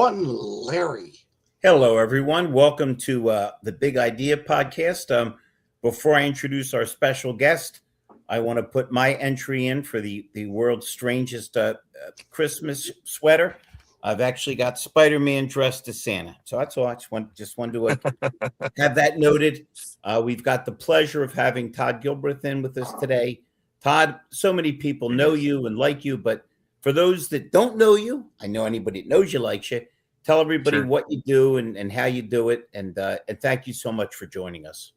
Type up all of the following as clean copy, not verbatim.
one, Larry. Hello, everyone. Welcome to the Big Idea podcast. Before I introduce our special guest, I want to put my entry in for the world's strangest Christmas sweater. I've actually got Spider-Man dressed as Santa. So that's all. I just wanted to have that noted. We've got the pleasure of having Todd Gilbreath in with us today. Todd, so many people know you and like you, but for those that don't know you, I know anybody that knows you likes you. Tell everybody what you do and how you do it. And thank you so much for joining us.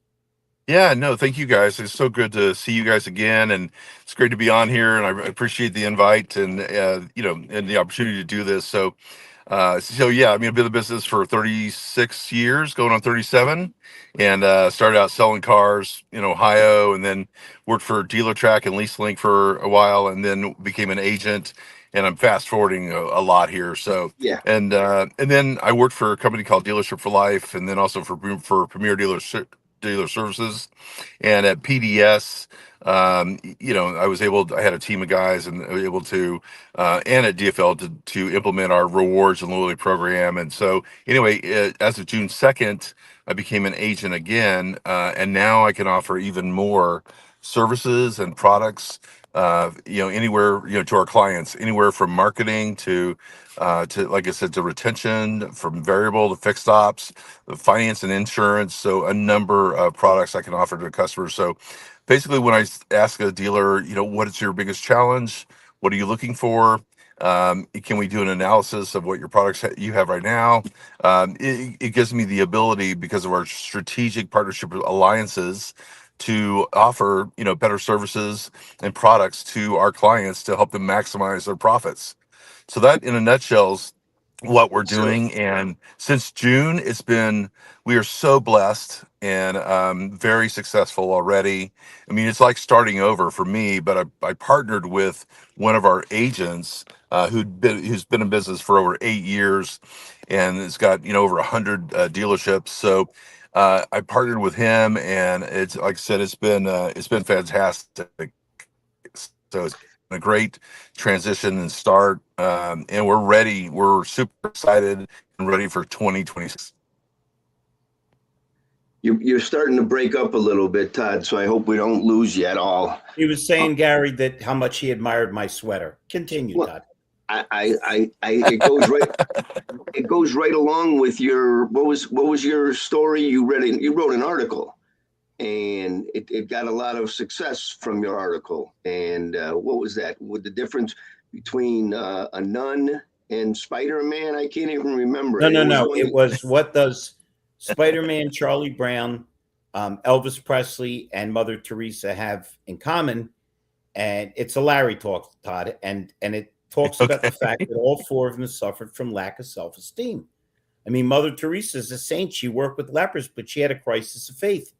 Yeah, no, thank you guys. It's so good to see you guys again. And it's great to be on here. And I appreciate the invite and, and the opportunity to do this. So yeah, I've been in the business for 36 years, going on 37, and started out selling cars in Ohio, and then worked for DealerTrack and LeaseLink for a while, and then became an agent. And I'm fast forwarding a lot here. So Yeah. And then I worked for a company called Dealership for Life, and then also for Premier Dealer Services, and at PDS. I had a team of guys and able to, and at DFL to implement our rewards and loyalty program. And so anyway, as of June 2nd, I became an agent again. And now I can offer even more services and products, anywhere, to our clients, anywhere from marketing to, like I said, to retention, from variable to fixed ops, the finance and insurance. So a number of products I can offer to customers. So basically, when I ask a dealer, what is your biggest challenge? What are you looking for? Can we do an analysis of what your products you have right now? It gives me the ability, because of our strategic partnership alliances, to offer, better services and products to our clients to help them maximize their profits. So that, in a nutshell, is what we're doing. And since June, we are so blessed and very successful already. It's like starting over for me, but I partnered with one of our agents who's been in business for over 8 years, and it's got over 100 dealerships. So I partnered with him, and it's, like I said, it's been fantastic. So it's been a great transition and start, and we're ready. We're super excited and ready for 2026. You're starting to break up a little bit, Todd, so I hope we don't lose you at all. He was saying, Gary, that how much he admired my sweater. Continue, Todd. It goes right along with your, what was your story? You wrote an article, and it got a lot of success from your article. And what was that? With the difference between a nun and Spider-Man? I can't even remember. No. It was, what does Spider-Man, Charlie Brown, Elvis Presley, and Mother Teresa have in common? And it's a Larry talk, Todd, and it talks about the fact that all four of them suffered from lack of self-esteem. Mother Teresa is a saint. She worked with lepers, but she had a crisis of faith.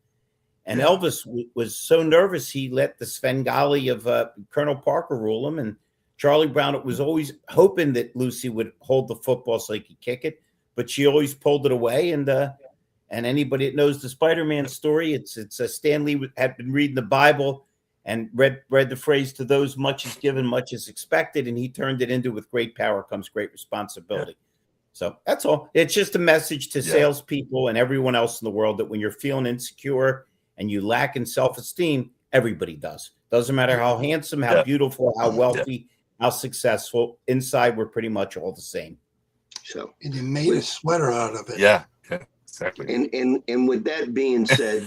And Elvis was so nervous, he let the Svengali of Colonel Parker rule him. And Charlie Brown was always hoping that Lucy would hold the football so he could kick it, but she always pulled it away. And anybody that knows the Spider-Man story, it's Stanley had been reading the Bible and read the phrase, "To those much is given, much is expected," and he turned it into, "With great power comes great responsibility." Yeah. So that's all. It's just a message to salespeople and everyone else in the world that when you're feeling insecure and you lack in self-esteem, everybody does. Doesn't matter how handsome, how beautiful, how wealthy, how successful. Inside, we're pretty much all the same. So, and you made a sweater out of it. Yeah, exactly. And with that being said,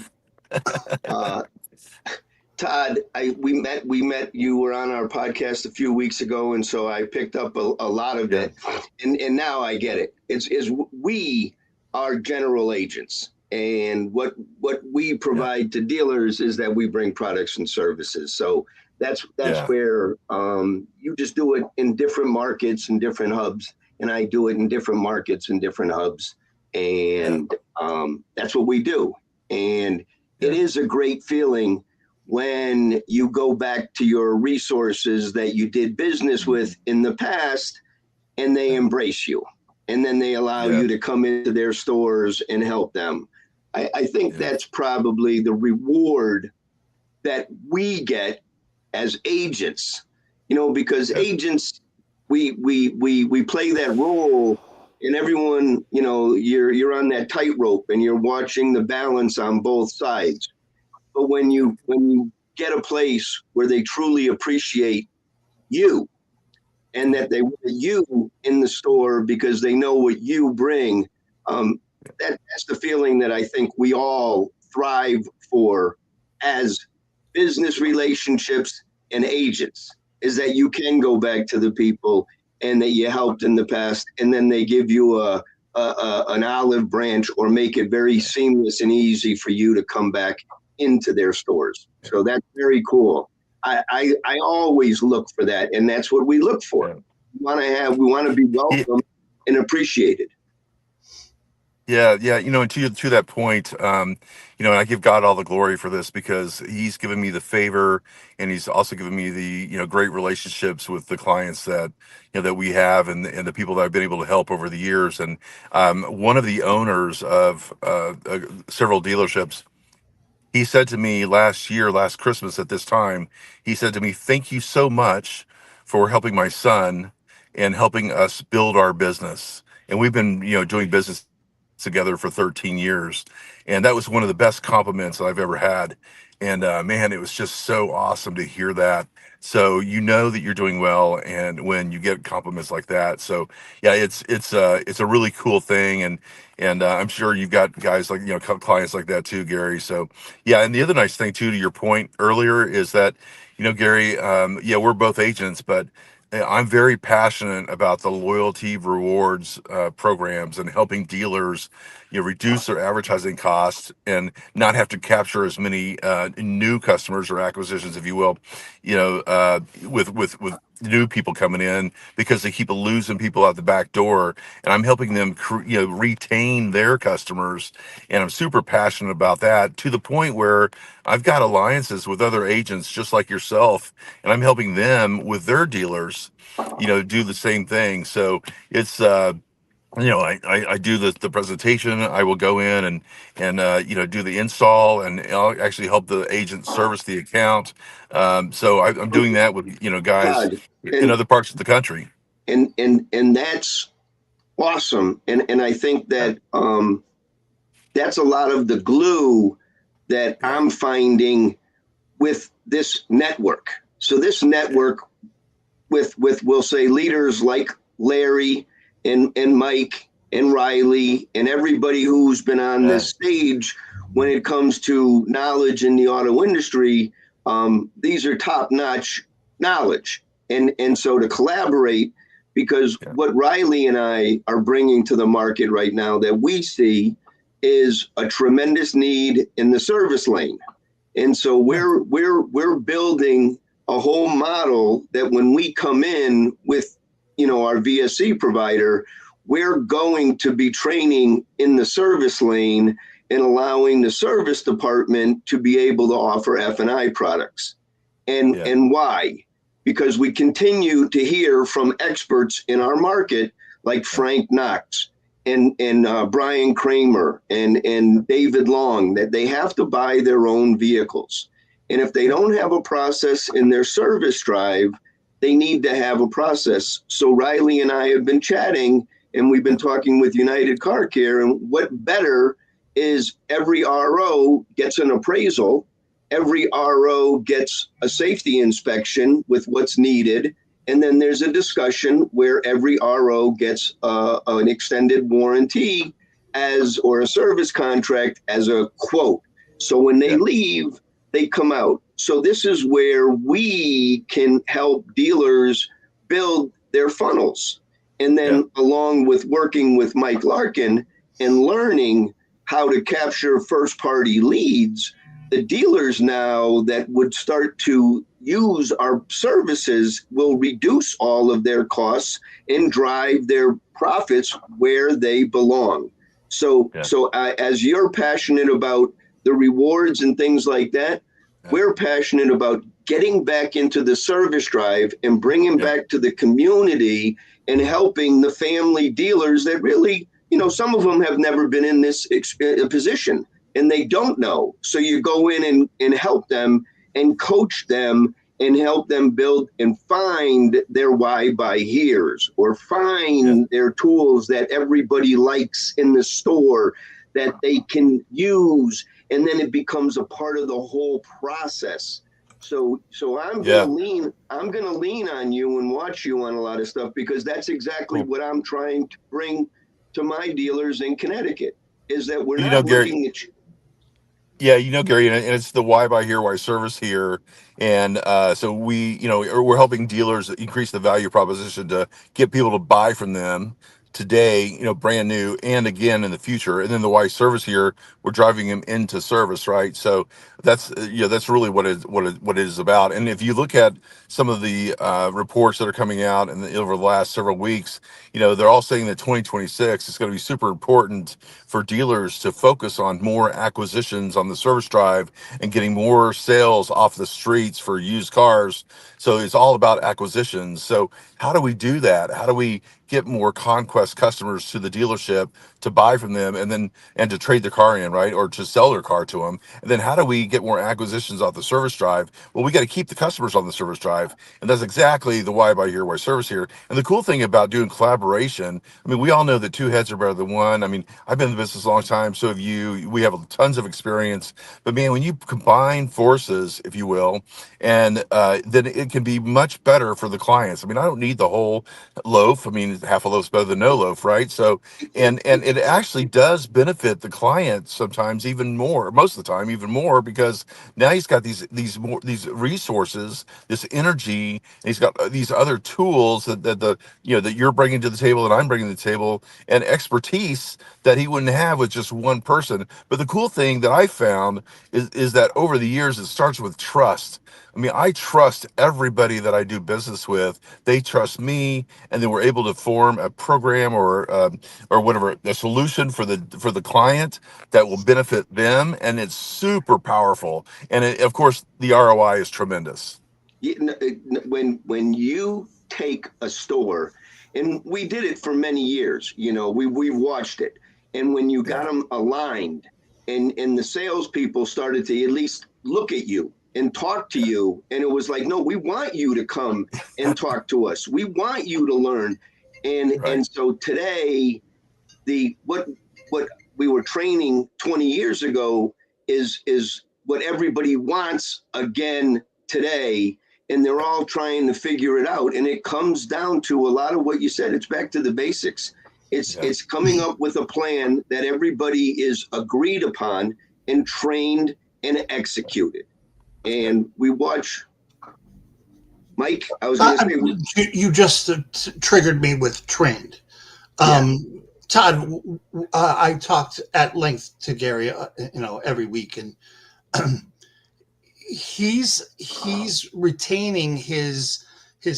Todd, we met. You were on our podcast a few weeks ago, and so I picked up a lot of it, and now I get it. We are general agents, and what we provide to dealers is that we bring products and services. So that's where you just do it in different markets and different hubs, and I do it in different markets and different hubs, and that's what we do. And it is a great feeling when you go back to your resources that you did business with in the past, and they embrace you, and then they allow you to come into their stores and help them. I think that's probably the reward that we get as agents, because agents, we play that role and everyone, you're on that tightrope and you're watching the balance on both sides. But when you get a place where they truly appreciate you, and that they want you in the store because they know what you bring, that's the feeling that I think we all thrive for as business relationships and agents, is that you can go back to the people and that you helped in the past, and then they give you an olive branch or make it very seamless and easy for you to come back into their stores. So that's very cool. I always look for that, and that's what we look for. We want to be welcome and appreciated. Yeah, and to that point, and I give God all the glory for this, because He's given me the favor, and He's also given me the great relationships with the clients that that we have, and the people that I've been able to help over the years. And one of the owners of several dealerships, he said to me last Christmas at this time, he said to me, "Thank you so much for helping my son and helping us build our business." And we've been, doing business together for 13 years. And that was one of the best compliments that I've ever had. And man, it was just so awesome to hear that. So that you're doing well, and when you get compliments like that. So yeah, it's a really cool thing, and I'm sure you've got guys like clients like that too, Gary. So yeah, and the other nice thing too, to your point earlier, is that Gary, we're both agents, but I'm very passionate about the loyalty rewards programs, and helping dealers, reduce their advertising costs and not have to capture as many new customers or acquisitions, if you will, with new people coming in, because they keep losing people out the back door. And I'm helping them, retain their customers, and I'm super passionate about that, to the point where I've got alliances with other agents just like yourself, and I'm helping them with their dealers, do the same thing. So it's I do the presentation. I will go in and do the install, and I'll actually help the agent service the account. So I'm doing that with guys God, in other parts of the country. and that's awesome. And I think that that's a lot of the glue that I'm finding with this network. So this network with we'll say leaders like Larry and Mike and Riley and everybody who's been on this stage when it comes to knowledge in the auto industry, these are top-notch knowledge. And so to collaborate, because what Riley and I are bringing to the market right now that we see is a tremendous need in the service lane. And so we're building a whole model that when we come in with, our VSC provider, we're going to be training in the service lane and allowing the service department to be able to offer F&I products. And why? Because we continue to hear from experts in our market like Frank Knox and Brian Kramer and David Long, that they have to buy their own vehicles. And if they don't have a process in their service drive, they need to have a process. So Riley and I have been chatting, and we've been talking with United Car Care, and what better is every RO gets an appraisal, every RO gets a safety inspection with what's needed, and then there's a discussion where every RO gets an extended warranty or a service contract as a quote. So when they leave, they come out. So this is where we can help dealers build their funnels. And then along with working with Mike Larkin and learning how to capture first-party leads, the dealers now that would start to use our services will reduce all of their costs and drive their profits where they belong. So as you're passionate about the rewards and things like that, we're passionate about getting back into the service drive and bringing back to the community and helping the family dealers that really, some of them have never been in this position and they don't know. So you go in and help them and coach them and help them build and find their why by here's, or find their tools that everybody likes in the store that they can use, and then it becomes a part of the whole process. So I'm gonna lean on you and watch you on a lot of stuff, because that's exactly what I'm trying to bring to my dealers in Connecticut, is that we're not Gary, looking at. yeah, Gary, and it's the why buy here, why service here. And so we're helping dealers increase the value proposition to get people to buy from them today, brand new, and again in the future. And then the why service here, we're driving them into service, right? So that's that's really what it is about. And if you look at some of the reports that are coming out over the last several weeks, they're all saying that 2026 is going to be super important for dealers to focus on more acquisitions on the service drive and getting more sales off the streets for used cars. So it's all about acquisitions. So how do we do that? How do we get more conquest customers to the dealership to buy from them, and to trade their car in, right? Or to sell their car to them? And then how do we get more acquisitions off the service drive? Well, we got to keep the customers on the service drive. And that's exactly the why buy here, why service here. And the cool thing about doing collaboration, I mean, we all know that two heads are better than one. I mean, I've been in the business a long time, so have you. We have tons of experience. But man, when you combine forces, if you will, and then it can be much better for the clients. I mean, I don't need the whole loaf. I mean, half a loaf's better than no loaf, right? So, and it actually does benefit the client sometimes even more, most of the time even more, because now he's got these resources, this energy, and he's got these other tools that you're bringing to the table, and I'm bringing to the table, and expertise that he wouldn't have with just one person. But the cool thing that I found is that over the years, it starts with trust. I mean, I trust everybody that I do business with. They trust me, and then we're able to form a program or whatever, a solution for the client that will benefit them, and it's super powerful. And of course, the ROI is tremendous. When you take a store, and we did it for many years, we watched it, and when you got them aligned, and the salespeople started to at least look at you and talk to you, and it was like, no, we want you to come and talk to us. We want you to learn, and so today, what we were training 20 years ago is what everybody wants again today, and they're all trying to figure it out. And it comes down to a lot of what you said. It's back to the basics. It's coming up with a plan that everybody is agreed upon and trained and executed. And we watch. Mike, I was going to say, you just triggered me with trained. Todd, I talked at length to Gary, every week, and he's retaining his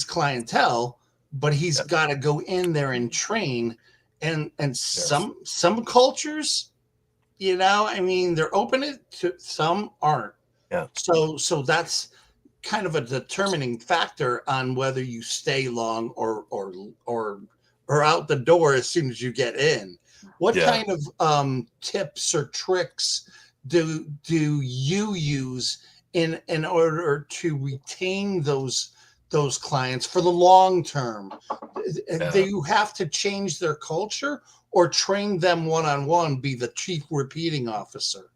clientele, but he's got to go in there and train, and some cultures, I mean, they're open to, some aren't. Yeah. So that's kind of a determining factor on whether you stay long or out the door as soon as you get in. What kind of tips or tricks do you use in order to retain those clients for the long term? Do you have to change their culture or train them one-on-one, be the chief repeating officer?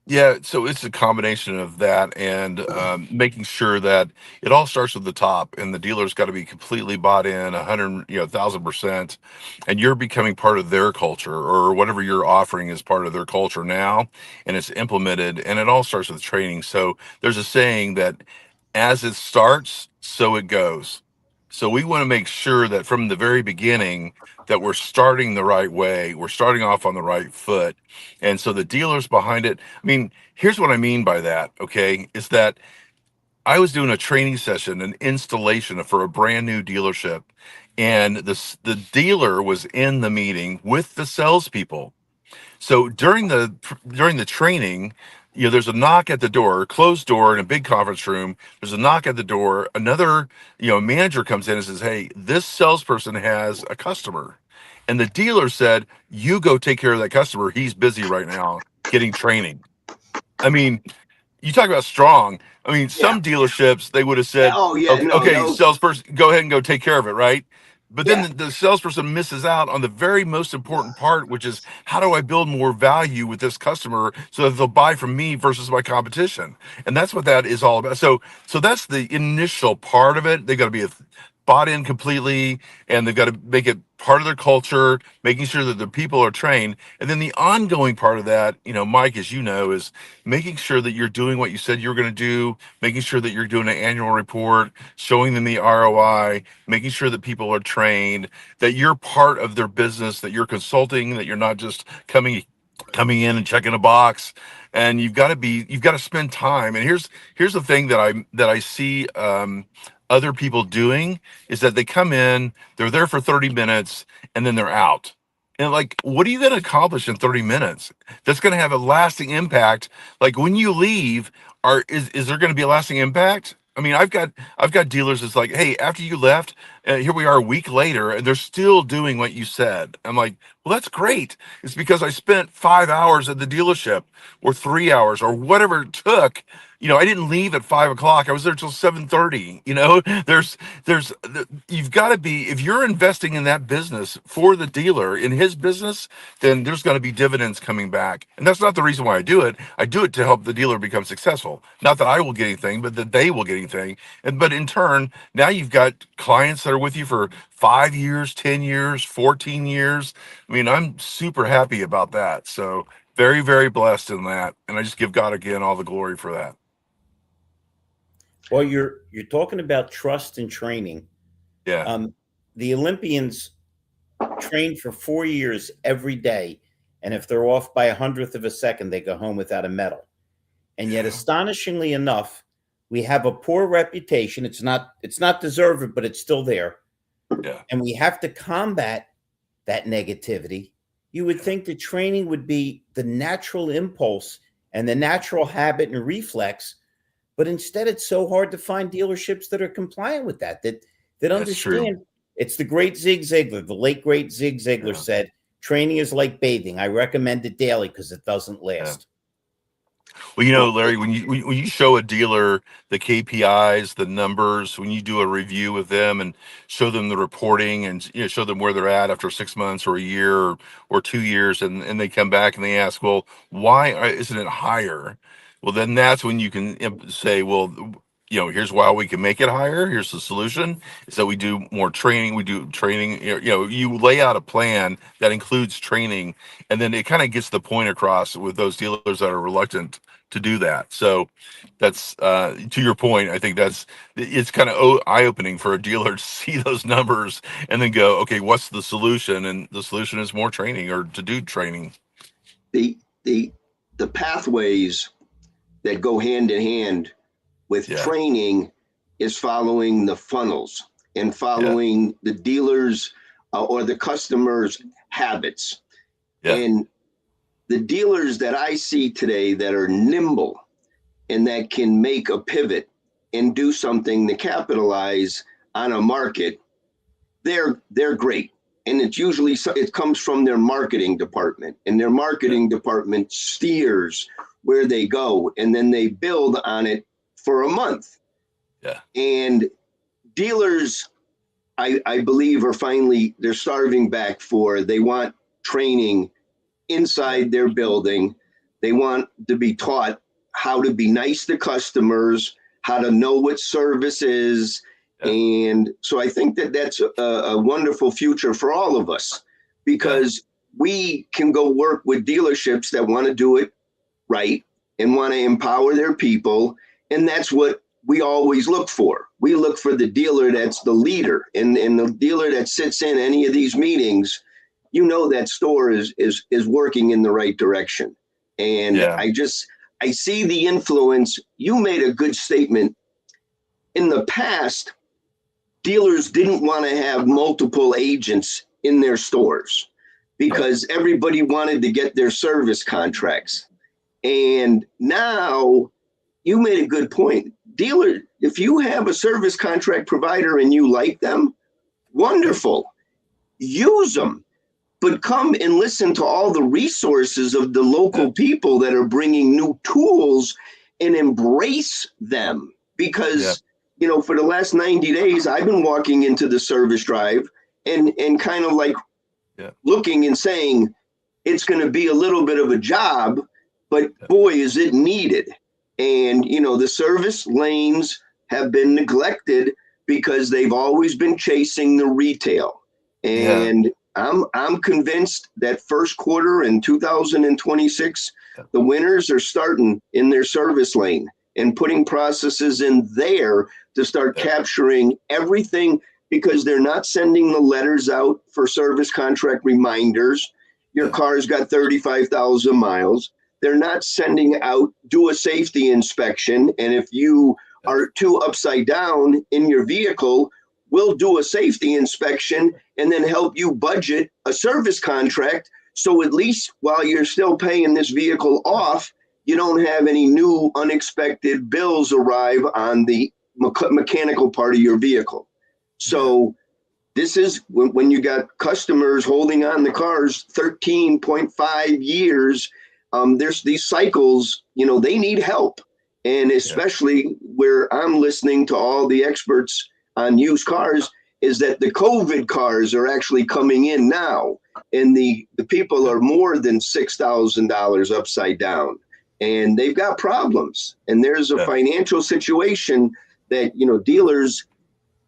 Yeah, so it's a combination of that and making sure that it all starts with the top, and the dealer's got to be completely bought in 1,000%, and you're becoming part of their culture, or whatever you're offering is part of their culture now, and it's implemented, and it all starts with training. So there's a saying that as it starts, so it goes. So we want to make sure that from the very beginning that we're starting the right way, we're starting off on the right foot. And so the dealers behind it, I mean, here's what I mean by that, okay, is that I was doing a training session, an installation for a brand new dealership, and the dealer was in the meeting with the salespeople. So during the training, there's a knock at the door, closed door in a big conference room. There's a knock at the door. Another, manager comes in and says, "Hey, this salesperson has a customer," and the dealer said, "You go take care of that customer. He's busy right now getting training." I mean, you talk about strong. I mean, Yeah. some dealerships, they would have said, Oh yeah. okay, No. okay, No. salesperson, go ahead and go take care of it, right? But then Yeah. the salesperson misses out on the very most important part, which is how do I build more value with this customer so that they'll buy from me versus my competition? And that's what that is all about. So that's the initial part of it. They got to be bought in completely, and they've got to make it part of their culture, making sure that the people are trained. And then the ongoing part of that, Mike, as you know, is making sure that you're doing what you said you were going to do, making sure that you're doing an annual report, showing them the ROI, making sure that people are trained, that you're part of their business, that you're consulting, that you're not just coming in and checking a box. And you've got to spend time. And here's the thing that I see other people doing is that they come in, they're there for 30 minutes, and then they're out. And like, what are you going to accomplish in 30 minutes that's going to have a lasting impact? Like when you leave, is there going to be a lasting impact? I mean, I've got dealers that's like, hey, after you left, here we are a week later, and they're still doing what you said. I'm like, well, that's great. It's because I spent 5 hours at the dealership, or 3 hours, or whatever it took. I didn't leave at 5 o'clock. I was there till 7:30. You've got to be, if you're investing in that business for the dealer in his business, then there's going to be dividends coming back. And that's not the reason why I do it. I do it to help the dealer become successful. Not that I will get anything, but that they will get anything. But in turn, now you've got clients that are with you for 5 years, 10 years, 14 years. I mean, I'm super happy about that. So very, very blessed in that. And I just give God again all the glory for that. Well, you're talking about trust and training. Yeah. The Olympians train for 4 years every day, and if they're off by 100th of a second, they go home without a medal. And yet, astonishingly enough, we have a poor reputation. It's not deserved, but it's still there. Yeah. And we have to combat that negativity. You would think that training would be the natural impulse and the natural habit and reflex, but instead it's so hard to find dealerships that are compliant with that understand. True. It's the great Zig Ziglar, the late great Zig Ziglar said, training is like bathing. I recommend it daily because it doesn't last. Well, Larry, when you show a dealer the KPIs, the numbers, when you do a review with them and show them the reporting and show them where they're at after 6 months or a year or 2 years, and they come back and they ask, well, why isn't it higher? Well, then that's when you can say, well, here's why we can make it higher. Here's the solution: is that we do more training. We do training. You lay out a plan that includes training, and then it kind of gets the point across with those dealers that are reluctant to do that. So that's to your point. I think it's kind of eye-opening for a dealer to see those numbers and then go, okay, what's the solution? And the solution is more training or to do training. The pathways that go hand in hand with training is following the funnels and following the dealers or the customers' habits. Yeah. And the dealers that I see today that are nimble and that can make a pivot and do something to capitalize on a market, they're great. And it comes from their marketing department, and their marketing department steers where they go, and then they build on it for a month. Yeah. And dealers, I believe, they're starving back they want training inside their building. They want to be taught how to be nice to customers, how to know what service is. And so I think that's a wonderful future for all of us, because we can go work with dealerships that want to do it right and want to empower their people. And that's what we always look for. We look for the dealer that's the leader, and the dealer that sits in any of these meetings, that store is working in the right direction. And I see the influence. You made a good statement. In the past, dealers didn't want to have multiple agents in their stores because everybody wanted to get their service contracts. And now you made a good point. Dealer, if you have a service contract provider and you like them, wonderful. Use them. But come and listen to all the resources of the local people that are bringing new tools and embrace them, because for the last 90 days I've been walking into the service drive and kind of like looking and saying it's going to be a little bit of a job, but boy, is it needed. And the service lanes have been neglected because they've always been chasing the retail. And I'm convinced that first quarter in 2026, the winners are starting in their service lane and putting processes in there to start capturing everything, because they're not sending the letters out for service contract reminders. Your car's got 35,000 miles. They're not sending out, do a safety inspection. And if you are too upside down in your vehicle, we'll do a safety inspection and then help you budget a service contract. So at least while you're still paying this vehicle off, you don't have any new unexpected bills arrive on the mechanical part of your vehicle. So this is when you got customers holding on the cars 13.5 years. There's these cycles, they need help. And especially where I'm listening to all the experts on used cars is that the COVID cars are actually coming in now. And the people are more than $6,000 upside down. And they've got problems. And there's a financial situation that, dealers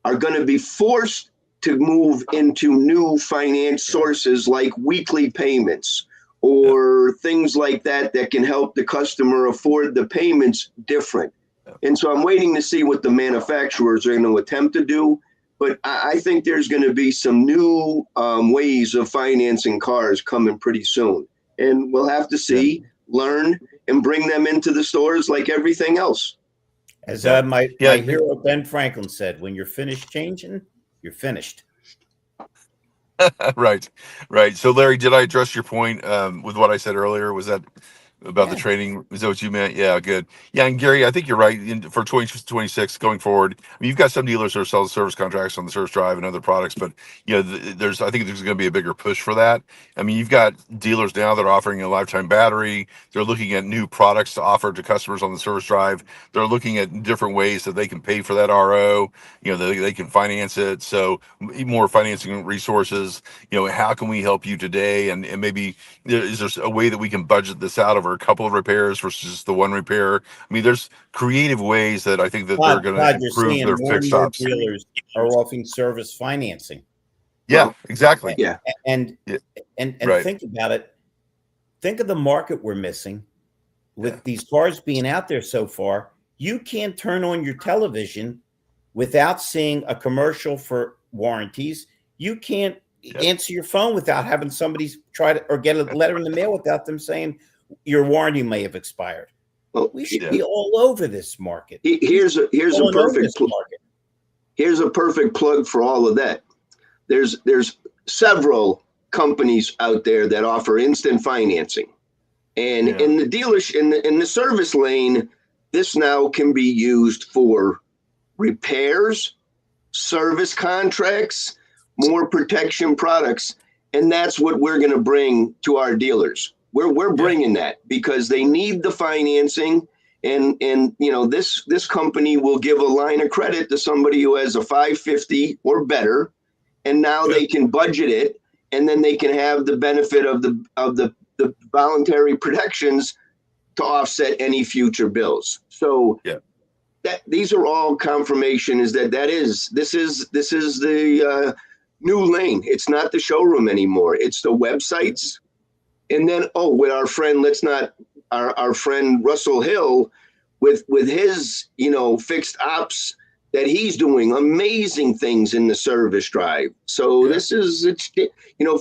are going to be forced to move into new finance sources like weekly payments or things like that can help the customer afford the payments different. And so I'm waiting to see what the manufacturers are going to attempt to do. But I think there's going to be some new ways of financing cars coming pretty soon. And we'll have to see, learn, and bring them into the stores like everything else. As my hero Ben Franklin said, when you're finished changing, you're finished. Right. So Larry, did I address your point with what I said earlier? Was that about the training? Is that what you meant? Yeah, good. Yeah, and Gary, I think you're right. For 2026 going forward, I mean, you've got some dealers that are selling service contracts on the service drive and other products, but I think there's going to be a bigger push for that. I mean, you've got dealers now that are offering a lifetime battery. They're looking at new products to offer to customers on the service drive. They're looking at different ways that they can pay for that RO. They can finance it. So more financing resources. How can we help you today? And maybe is there a way that we can budget this out over a couple of repairs versus the one repair? I mean, there's creative ways that I think that they're going to improve their fixed ops. Dealers are offering service financing. Yeah, exactly. Yeah. And think about it. Think of the market we're missing with these cars being out there so far. You can't turn on your television without seeing a commercial for warranties. You can't answer your phone without having somebody try to, or get a letter in the mail without them saying a warranty may have expired. Well, we should be all over this market. Here's a perfect plug for all of that. There's several companies out there that offer instant financing, and in the dealership, in the service lane, this now can be used for repairs, service contracts, more protection products, and that's what we're going to bring to our dealers. We're bringing that because they need the financing, and this company will give a line of credit to somebody who has a 550 or better, and now they can budget it, and then they can have the benefit of the voluntary protections to offset any future bills. So that these are all confirmation is this is the new lane. It's not the showroom anymore. It's the websites. And then, with our friend, our friend Russell Hill with his, fixed ops that he's doing amazing things in the service drive. So this is,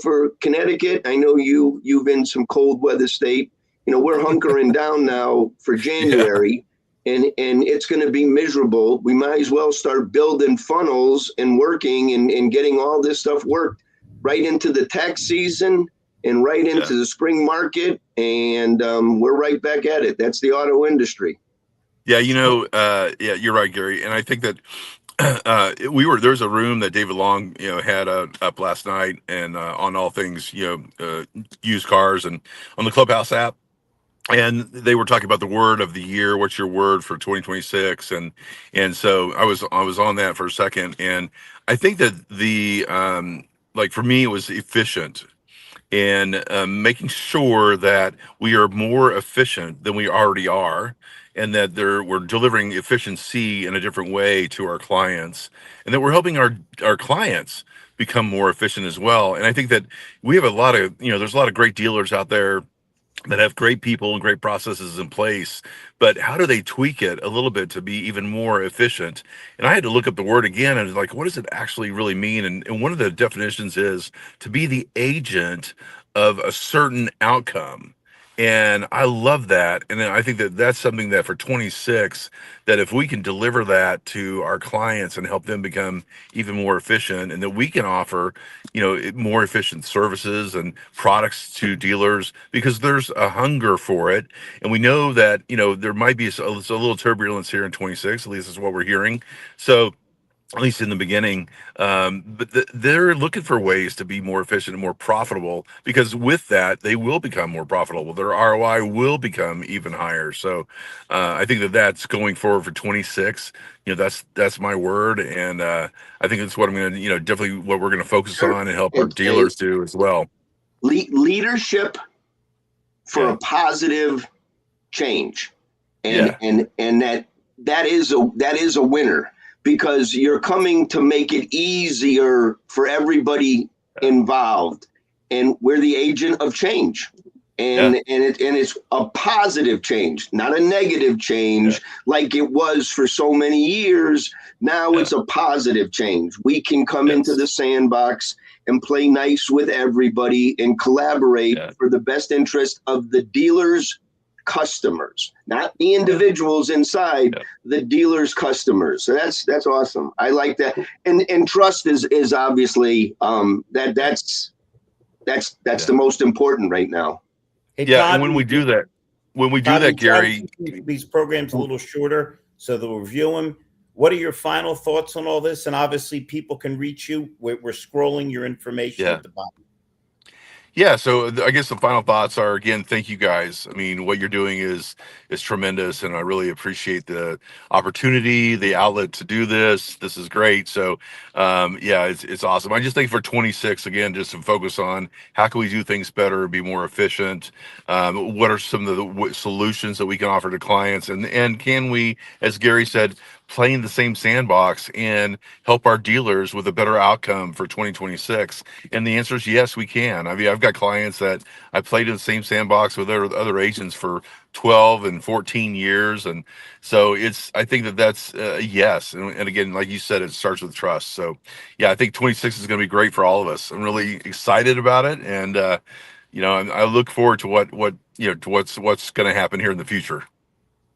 for Connecticut, I know you've in some cold weather state, we're hunkering down now for January. And it's going to be miserable. We might as well start building funnels and working and getting all this stuff worked right into the tax season and right into the spring market. And we're right back at it. That's the auto industry. Yeah, you're right, Gary. And I think that there's a room that David Long, had up last night and on all things, used cars and on the Clubhouse app. and they were talking about the word of the year. What's your word for 2026? And so I was on that for a second, and I think that the like for me it was efficient, and making sure that we are more efficient than we already are, and that we're delivering efficiency in a different way to our clients, and that we're helping our clients become more efficient as well. And I think that we have a lot of, there's a lot of great dealers out there that have great people and great processes in place, but how do they tweak it a little bit to be even more efficient? And I had to look up the word again, and like, what does it actually really mean? And one of the definitions is to be the agent of a certain outcome. And I love that. And then I think that that's something that for 26, that if we can deliver that to our clients and help them become even more efficient, and that we can offer, more efficient services and products to dealers, because there's a hunger for it. And we know that, there might be a little turbulence here in 26, at least is what we're hearing. So at least in the beginning, but they're looking for ways to be more efficient and more profitable, because with that, they will become more profitable. Their ROI will become even higher. So I think that that's going forward for 26. That's my word. And I think that's what I'm going to, definitely what we're going to focus on and help our dealers do as well. Leadership for a positive change. And that is a winner, because you're coming to make it easier for everybody involved, and we're the agent of change, and it's a positive change, not a negative change like it was for so many years. Now it's a positive change. We can come into the sandbox and play nice with everybody and collaborate for the best interest of the dealers' customers, not the individuals inside, the dealers' customers. So that's awesome. I like that. And trust is obviously that's the most important right now. Hey, Todd, and when we do that, Gary, these programs a little shorter, so they'll review them. What are your final thoughts on all this? And obviously, people can reach you. We're scrolling your information at the bottom. Yeah, so I guess the final thoughts are, again, thank you guys. I mean, what you're doing is tremendous, and I really appreciate the opportunity, the outlet to do this. This is great. So, it's awesome. I just think for 26, again, just to focus on how can we do things better, be more efficient. What are some of the solutions that we can offer to clients, and can we, as Gary said, play in the same sandbox and help our dealers with a better outcome for 2026? And the answer is yes, we can. I mean, I've got clients that I played in the same sandbox with other agents for 12 and 14 years. And so I think that's yes. And again, like you said, it starts with trust. So yeah, I think 26 is going to be great for all of us. I'm really excited about it. And, I look forward to what's going to happen here in the future.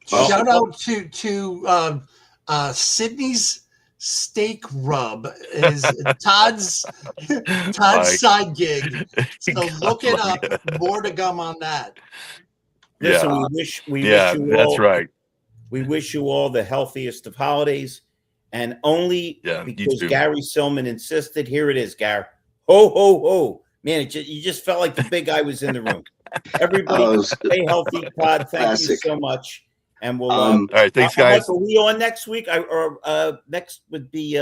Shout out to Sydney's Steak Rub is Todd's side gig. So look it up. More to come on that. Listen, we wish you all. That's right. We wish you all the healthiest of holidays, and only because Gary Silman insisted. Here it is, Gary. Ho ho ho! Man, you just felt like the big guy was in the room. Everybody, stay healthy, Todd. Thank you so much. And we'll all right, thanks guys. Are we on next week? Next would be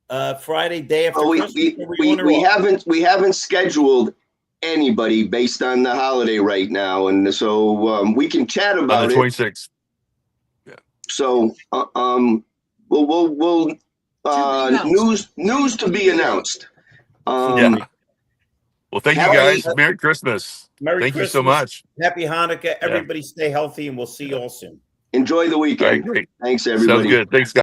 Friday, day after Christmas. We haven't scheduled anybody based on the holiday right now, and so we can chat about the 26th. Yeah. So we'll news to be announced. Well, thank you guys. Merry Christmas. Thank you so much. Happy Hanukkah. Everybody stay healthy, and we'll see you all soon. Enjoy the weekend. All right, great. Thanks, everybody. Sounds good. Thanks, guys.